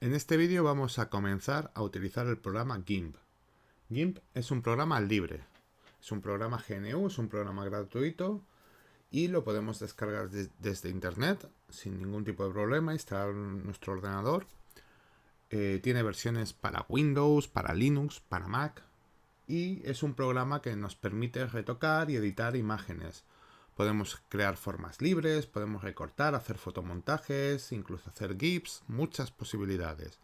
En este vídeo vamos a comenzar a utilizar el programa GIMP. GIMP es un programa libre, es un programa GNU, es un programa gratuito y lo podemos descargar desde internet sin ningún tipo de problema, instalar en nuestro ordenador. Tiene versiones para Windows, para Linux, para Mac y es un programa que nos permite retocar y editar imágenes. Podemos crear formas libres, podemos recortar, hacer fotomontajes, incluso hacer GIFs, muchas posibilidades.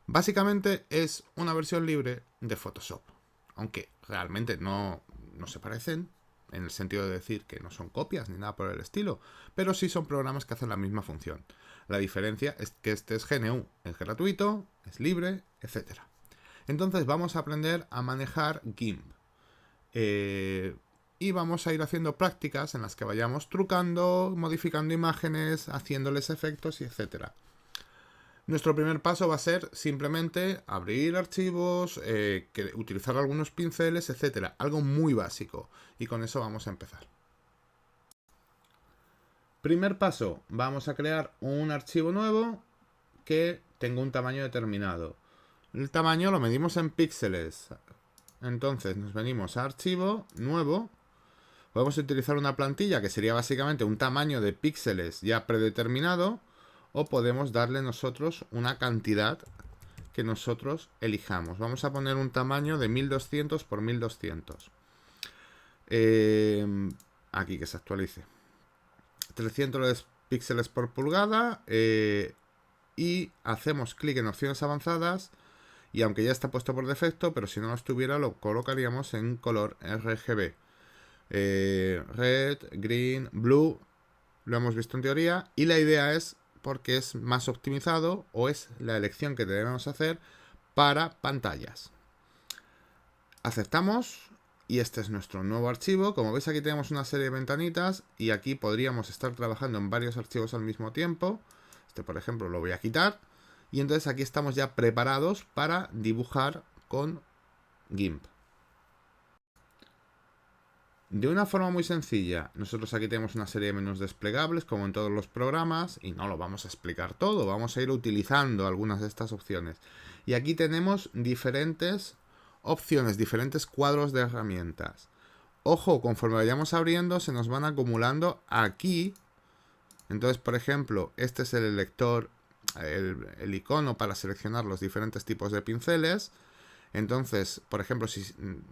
Básicamente es una versión libre de Photoshop, aunque realmente no se parecen, en el sentido de decir que no son copias ni nada por el estilo, pero sí son programas que hacen la misma función. La diferencia es que este es GNU, es gratuito, es libre, etc. Entonces vamos a aprender a manejar GIMP. Y vamos a ir haciendo prácticas en las que vayamos trucando, modificando imágenes, haciéndoles efectos y etcétera. Nuestro primer paso va a ser simplemente abrir archivos, utilizar algunos pinceles, etcétera. Algo muy básico. Y con eso vamos a empezar. Primer paso, vamos a crear un archivo nuevo que tenga un tamaño determinado. El tamaño lo medimos en píxeles. Entonces nos venimos a archivo, nuevo. Podemos utilizar una plantilla que sería básicamente un tamaño de píxeles ya predeterminado. O podemos darle nosotros una cantidad que nosotros elijamos. Vamos a poner un tamaño de 1200 por 1200. Aquí que se actualice. 300 píxeles por pulgada. Y hacemos clic en opciones avanzadas. Y aunque ya está puesto por defecto, pero si no lo estuviera, lo colocaríamos en color RGB. Red, green, blue. Lo hemos visto en teoría. Y la idea es porque es más optimizado o es la elección que debemos hacer para pantallas. Aceptamos y este es nuestro nuevo archivo. Como veis, aquí tenemos una serie de ventanitas y aquí podríamos estar trabajando en varios archivos al mismo tiempo. Este, por ejemplo, lo voy a quitar y entonces aquí estamos ya preparados para dibujar con GIMP. De una forma muy sencilla, nosotros aquí tenemos una serie de menús desplegables como en todos los programas y no lo vamos a explicar todo, vamos a ir utilizando algunas de estas opciones. Y aquí tenemos diferentes opciones, diferentes cuadros de herramientas. Ojo, conforme vayamos abriendo se nos van acumulando aquí. Entonces, por ejemplo, este es el elector, el icono para seleccionar los diferentes tipos de pinceles. Entonces, por ejemplo, si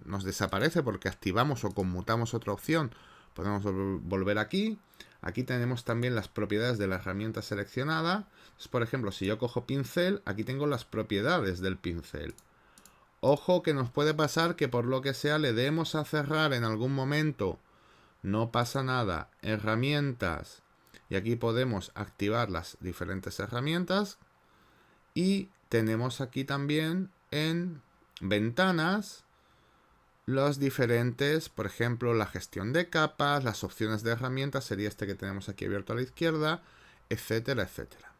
nos desaparece porque activamos o conmutamos otra opción, podemos volver aquí. Aquí tenemos también las propiedades de la herramienta seleccionada. Entonces, por ejemplo, si yo cojo pincel, aquí tengo las propiedades del pincel. Ojo que nos puede pasar que por lo que sea le demos a cerrar en algún momento. No pasa nada. Herramientas. Y aquí podemos activar las diferentes herramientas. Y tenemos aquí también en ventanas los diferentes, por ejemplo, la gestión de capas, las opciones de herramientas, sería este que tenemos aquí abierto a la izquierda, etcétera, etcétera.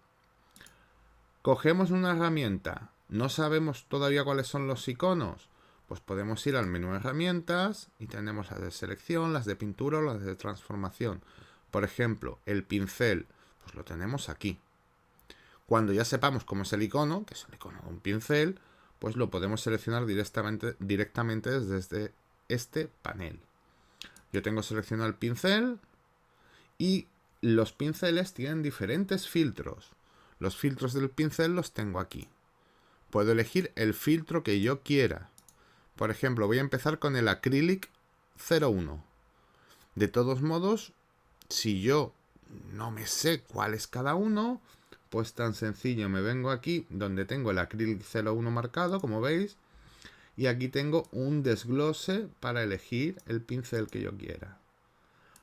Cogemos una herramienta, no sabemos todavía cuáles son los iconos, pues podemos ir al menú herramientas y tenemos las de selección, las de pintura o las de transformación. Por ejemplo, el pincel, pues lo tenemos aquí. Cuando ya sepamos cómo es el icono, que es el icono de un pincel, pues lo podemos seleccionar directamente desde este panel. Yo tengo seleccionado el pincel y los pinceles tienen diferentes filtros. Los filtros del pincel los tengo aquí. Puedo elegir el filtro que yo quiera. Por ejemplo, voy a empezar con el Acrylic 01. De todos modos, si yo no me sé cuál es cada uno, pues tan sencillo, me vengo aquí donde tengo el Acrylic 01 marcado, como veis, y aquí tengo un desglose para elegir el pincel que yo quiera.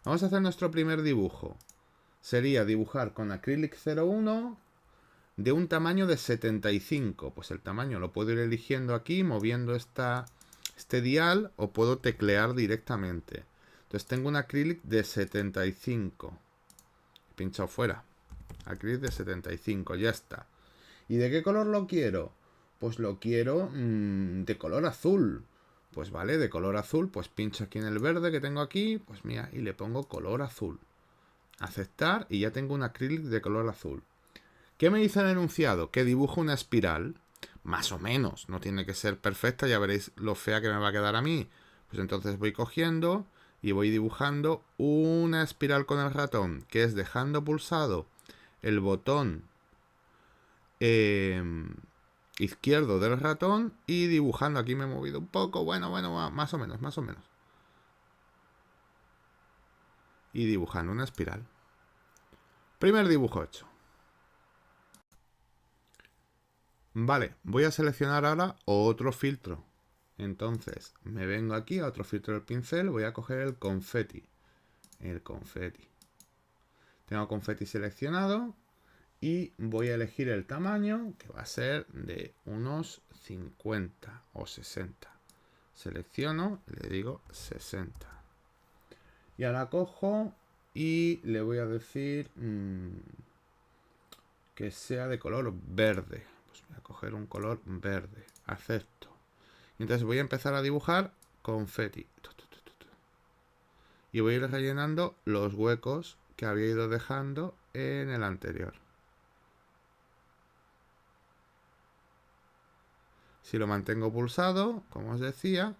Vamos a hacer nuestro primer dibujo. Sería dibujar con Acrylic 01 de un tamaño de 75. Pues el tamaño lo puedo ir eligiendo aquí, moviendo este dial, o puedo teclear directamente. Entonces tengo un Acrylic de 75. He pinchado fuera. Acrylic de 75, ya está. ¿Y de qué color lo quiero? Pues lo quiero de color azul. Pues vale, de color azul, pues pincho aquí en el verde que tengo aquí, pues mira, y le pongo color azul. Aceptar y ya tengo un acrílico de color azul. ¿Qué me dice el enunciado? Que dibujo una espiral, más o menos, no tiene que ser perfecta, ya veréis lo fea que me va a quedar a mí. Pues entonces voy cogiendo y voy dibujando una espiral con el ratón, que es dejando pulsado el botón izquierdo del ratón y dibujando. Aquí me he movido un poco, bueno, más o menos, más o menos. Y dibujando una espiral. Primer dibujo hecho. Vale, voy a seleccionar ahora otro filtro. Entonces, me vengo aquí a otro filtro del pincel, voy a coger el confeti. El confeti. Tengo confeti seleccionado y voy a elegir el tamaño, que va a ser de unos 50 o 60. Selecciono y le digo 60. Y ahora cojo y le voy a decir que sea de color verde. Pues voy a coger un color verde. Acepto. Y entonces voy a empezar a dibujar confeti. Y voy a ir rellenando los huecos que había ido dejando en el anterior. Si lo mantengo pulsado, como os decía,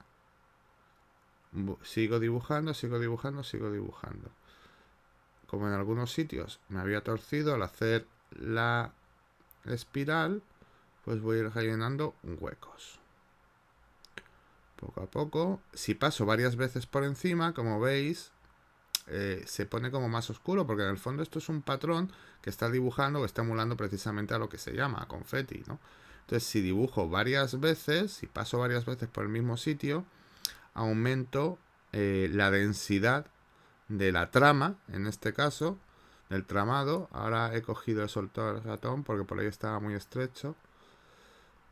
sigo dibujando, sigo dibujando, sigo dibujando. Como en algunos sitios me había torcido al hacer la espiral, pues voy a ir rellenando huecos. Poco a poco. Si paso varias veces por encima, como veis, se pone como más oscuro, porque en el fondo esto es un patrón que está dibujando o está emulando precisamente a lo que se llama confeti, ¿no? Entonces, si dibujo varias veces, si paso varias veces por el mismo sitio, aumento la densidad de la trama, en este caso, del tramado. Ahora he cogido y soltado el ratón porque por ahí estaba muy estrecho.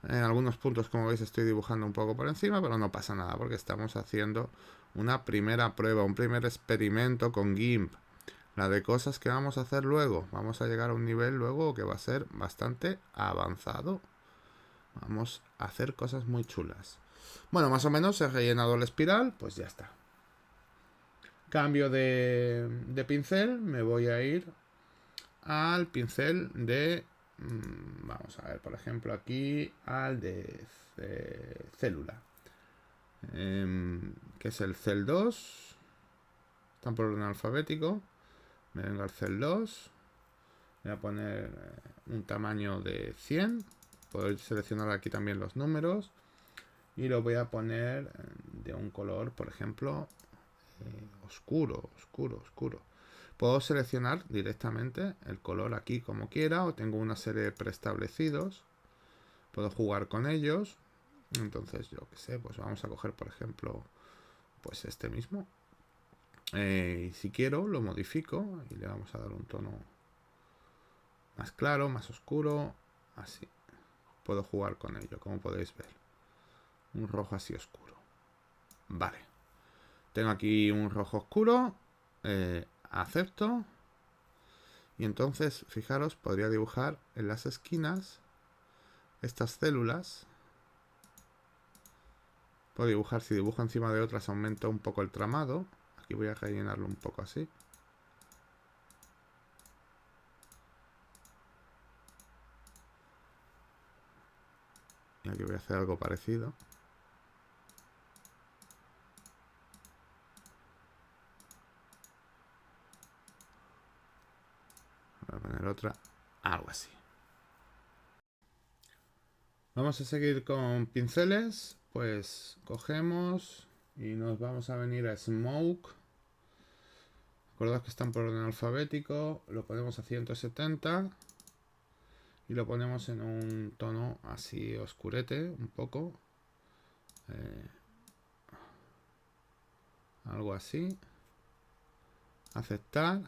En algunos puntos, como veis, estoy dibujando un poco por encima, pero no pasa nada porque estamos haciendo una primera prueba, un primer experimento con GIMP. La de cosas que vamos a hacer luego. Vamos a llegar a un nivel luego que va a ser bastante avanzado. Vamos a hacer cosas muy chulas. Bueno, más o menos he rellenado la espiral, pues ya está. Cambio de pincel, me voy a ir al pincel de... vamos a ver, por ejemplo, aquí al de célula. Que es el cel 2. Están por orden alfabético. Me vengo al cel 2. Voy a poner un tamaño de 100. Puedo seleccionar aquí también los números. Y lo voy a poner de un color, por ejemplo, oscuro, oscuro, oscuro. Puedo seleccionar directamente el color aquí como quiera, o tengo una serie de preestablecidos. Puedo jugar con ellos. Entonces, yo qué sé, pues vamos a coger, por ejemplo, pues este mismo. Y si quiero, lo modifico y le vamos a dar un tono más claro, más oscuro, así. Puedo jugar con ello, como podéis ver. Un rojo así oscuro. Vale. Tengo aquí un rojo oscuro. Acepto. Y entonces, fijaros, podría dibujar en las esquinas estas células. Puedo dibujar, si dibujo encima de otras, aumento un poco el tramado. Aquí voy a rellenarlo un poco así. Y aquí voy a hacer algo parecido. Voy a poner otra, algo así. Vamos a seguir con pinceles. Pues cogemos y nos vamos a venir a Smoke. Recordad que están por orden alfabético. Lo ponemos a 170. Y lo ponemos en un tono así oscurete, un poco. Algo así. Aceptar.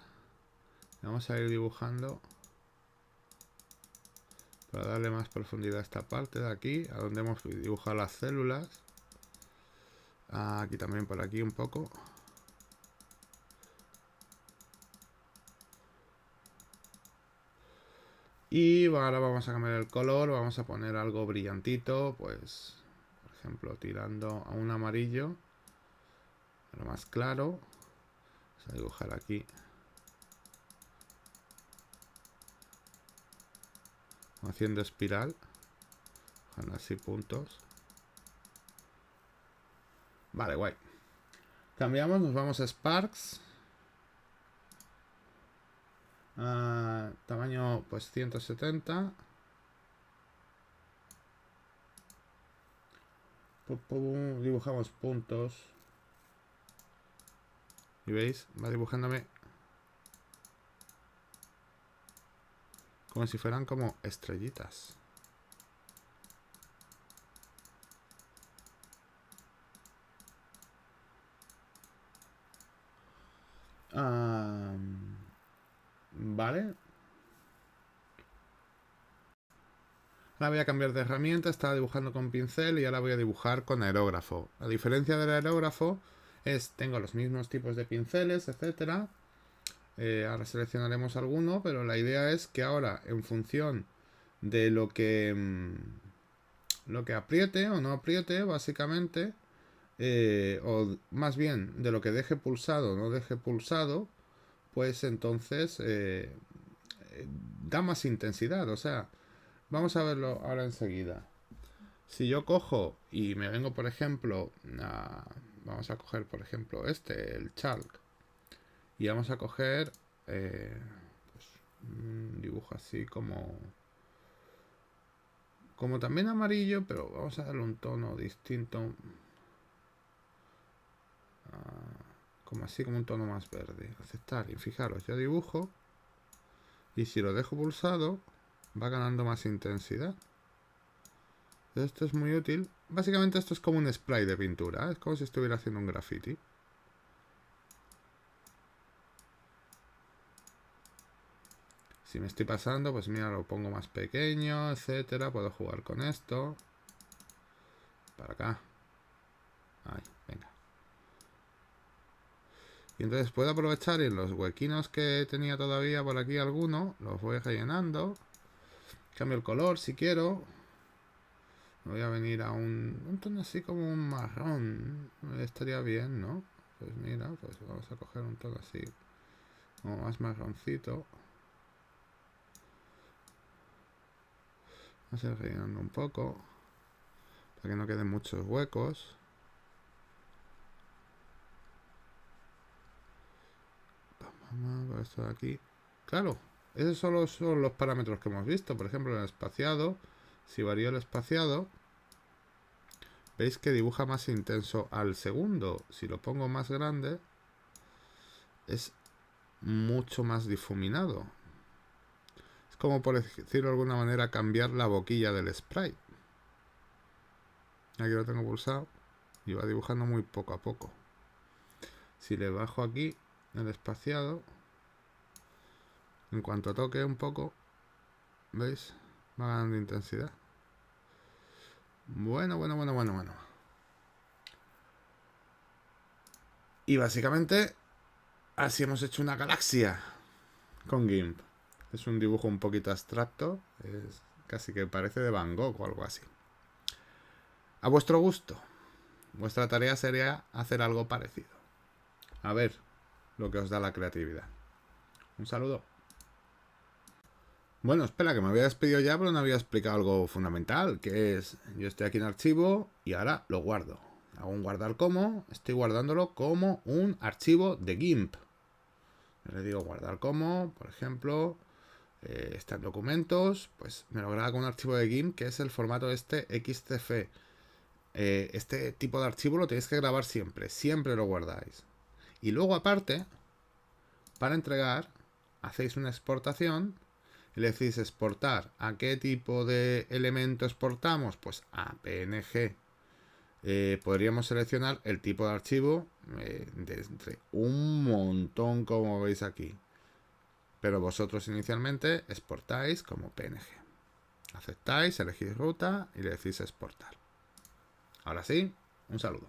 Vamos a ir dibujando para darle más profundidad a esta parte de aquí, a donde hemos dibujado las células. Aquí también, por aquí un poco. Y ahora vamos a cambiar el color, vamos a poner algo brillantito, pues, por ejemplo, tirando a un amarillo, lo más claro. Vamos a dibujar aquí. haciendo espiral. Ojalá así puntos. Vale, guay. Cambiamos, nos vamos a Sparks. Tamaño pues 170. Dibujamos puntos. Y veis, va dibujándome como si fueran como estrellitas. Vale. Ahora voy a cambiar de herramienta. Estaba dibujando con pincel y ahora voy a dibujar con aerógrafo. La diferencia del aerógrafo es, tengo los mismos tipos de pinceles, etcétera. Ahora seleccionaremos alguno, pero la idea es que ahora, en función de lo que apriete o no apriete, básicamente, o más bien de lo que deje pulsado o no deje pulsado, pues entonces da más intensidad. O sea, vamos a verlo ahora enseguida. Si yo cojo y me vengo, por ejemplo, vamos a coger, por ejemplo, el chalk, y vamos a coger pues, un dibujo así como también amarillo, pero vamos a darle un tono distinto, como así, como un tono más verde. Aceptar, y fijaros, yo dibujo y si lo dejo pulsado va ganando más intensidad. Esto es muy útil. Básicamente esto es como un spray de pintura, ¿eh? Es como si estuviera haciendo un graffiti. Si me estoy pasando, pues mira, lo pongo más pequeño, etcétera. Puedo jugar con esto. Para acá. Ahí, venga. Y entonces puedo aprovechar y en los huequinos que tenía todavía por aquí alguno, los voy rellenando. Cambio el color si quiero. Voy a venir a un tono así como un marrón. Estaría bien, ¿no? Pues mira, pues vamos a coger un tono así, como más marroncito. Vamos a ir rellenando un poco, para que no queden muchos huecos. Vamos a esto de aquí. Claro, esos solo son los parámetros que hemos visto. Por ejemplo, en el espaciado, si varío el espaciado, veis que dibuja más intenso al segundo. Si lo pongo más grande, es mucho más difuminado. Es como, por decirlo de alguna manera, cambiar la boquilla del spray. Aquí lo tengo pulsado y va dibujando muy poco a poco. Si le bajo aquí el espaciado, en cuanto toque un poco, ¿veis? Va ganando intensidad. Bueno. Y básicamente así hemos hecho una galaxia con GIMP. Es un dibujo un poquito abstracto, es casi que parece de Van Gogh o algo así. A vuestro gusto. Vuestra tarea sería hacer algo parecido. A ver lo que os da la creatividad. Un saludo. Bueno, espera, que me había despedido ya, pero no había explicado algo fundamental, que es, yo estoy aquí en archivo y ahora lo guardo. Hago un guardar como, estoy guardándolo como un archivo de GIMP. Le digo guardar como, por ejemplo, está en documentos, pues me lo graba con un archivo de GIMP, que es el formato XCF. Este tipo de archivo lo tenéis que grabar siempre lo guardáis. Y luego aparte, para entregar, hacéis una exportación. Y le decís exportar. ¿A qué tipo de elemento exportamos? Pues a PNG. Podríamos seleccionar el tipo de archivo de entre un montón, como veis aquí. Pero vosotros inicialmente exportáis como PNG. Aceptáis, elegís ruta y le decís exportar. Ahora sí, un saludo.